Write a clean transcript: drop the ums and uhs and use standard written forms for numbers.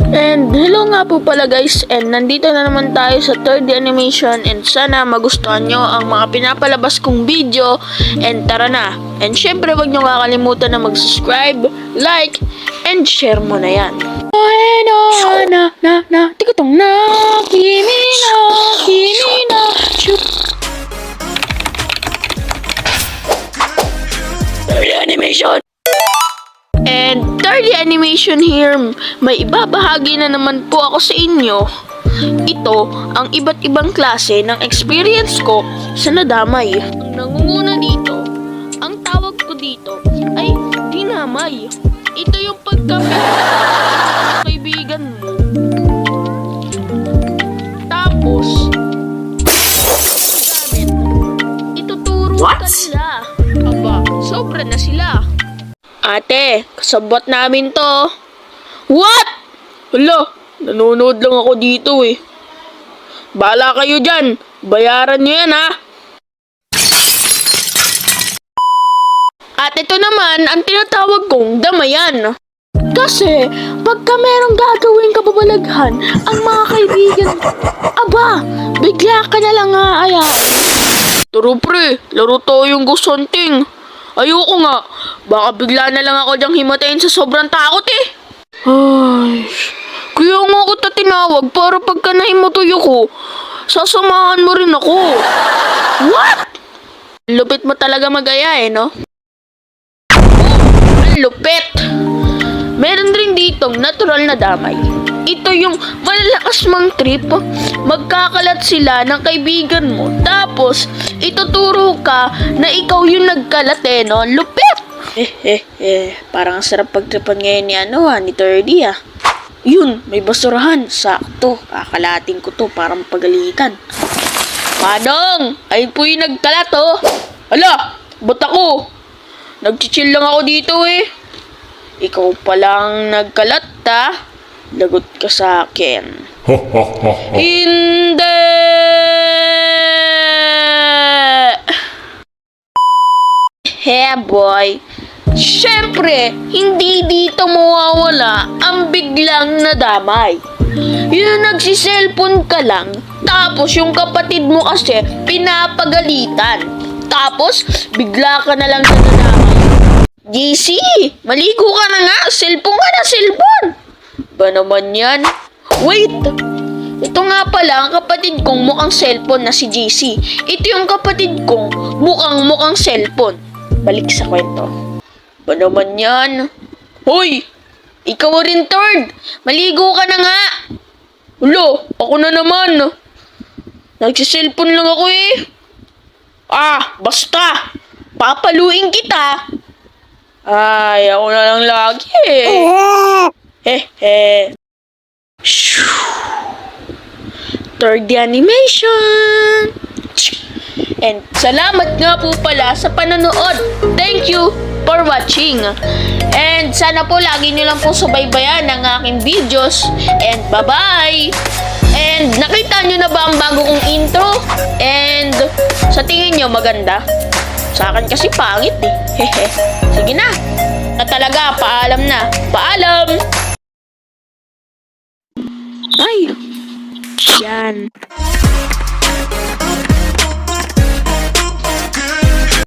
And hello nga po pala guys, and nandito na naman tayo sa 3D animation, and sana magustuhan nyo ang mga pinapalabas kong video. And tara na, and syempre wag nyo kakalimutan na mag-subscribe, like, and share mo na yan. Tikotong na, kimi na, shoot. 3D animation! And 3D animation here, may ibabahagi na naman po ako sa inyo. Ito ang iba't ibang klase ng experience ko sa nadamay. Ang nangunguna dito, ang tawag ko dito ay dinamay. Ito yung pagkapit ng kaibigan mo. Tapos, gamit, ituturo ka nila. Aba, sobra na sila. Ate, kasabot namin to. What? Hala, nanonood lang ako dito eh. Bahala kayo dyan. Bayaran nyo yan ha. At ito naman ang tinatawag kong damayan. Kasi, pagka merong gagawin kababalaghan ang mga kaibigan, aba, bigla ka na lang aayain. Turo pre, laro tayong ghost hunting. Ayoko nga. Baka bigla na lang ako diyang himatayin sa sobrang takot eh. Ay, kaya nga kita tinawag para pagka nahimatoy ako, sasamahan mo rin ako. What? Lupit mo talaga mag-aya eh, no? Ang lupit. Meron rin ditong natural na damay. Ito yung malalakas mang trip. Magkakalat sila ng kaibigan mo. Tapos, ituturo ka na ikaw yung nagkalat eh, no? Lupit! Parang sarap pagtripan ngayon ni 3D ah. Yun, may basurahan. Sakto, kakalating ko to para mapagalitan. Manong! Ay po yung nagkalat oh. Hala, ba't ako? Nagchichill lang ako dito eh. Ikaw palang nagkalat ah. Lagot ka sa akin. Hindi! Hey boy! Siyempre, hindi dito mawawala ang biglang nadamay. Yung nagsiselfon ka lang, tapos yung kapatid mo kasi pinapagalitan. Tapos, bigla ka na lang nadamay. JC, maligo ka na nga, cellphone ka na, cellphone! Ba naman yan? Wait! Ito nga pala ang kapatid kong mukhang cellphone na si JC. Ito yung kapatid kong mukhang cellphone. Balik sa kwento. Ba naman yan? Hoy! Ikaw rin, third! Maligo ka na nga! Ulo, ako na naman. Nagsiselfone lang ako eh. Ah, basta! Papaluin kita! Ay, ako na lang lagi eh. 3D animation. And salamat nga po pala sa panonood. Thank you for watching. And sana po lagi nyo lang po subaybayan ng aking videos. And bye-bye. And nakita nyo na ba ang bago kong intro? And sa tingin nyo maganda? Sa akin kasi pangit eh. Sige na. Na talaga, paalam na. Paalam! Ay! Yan.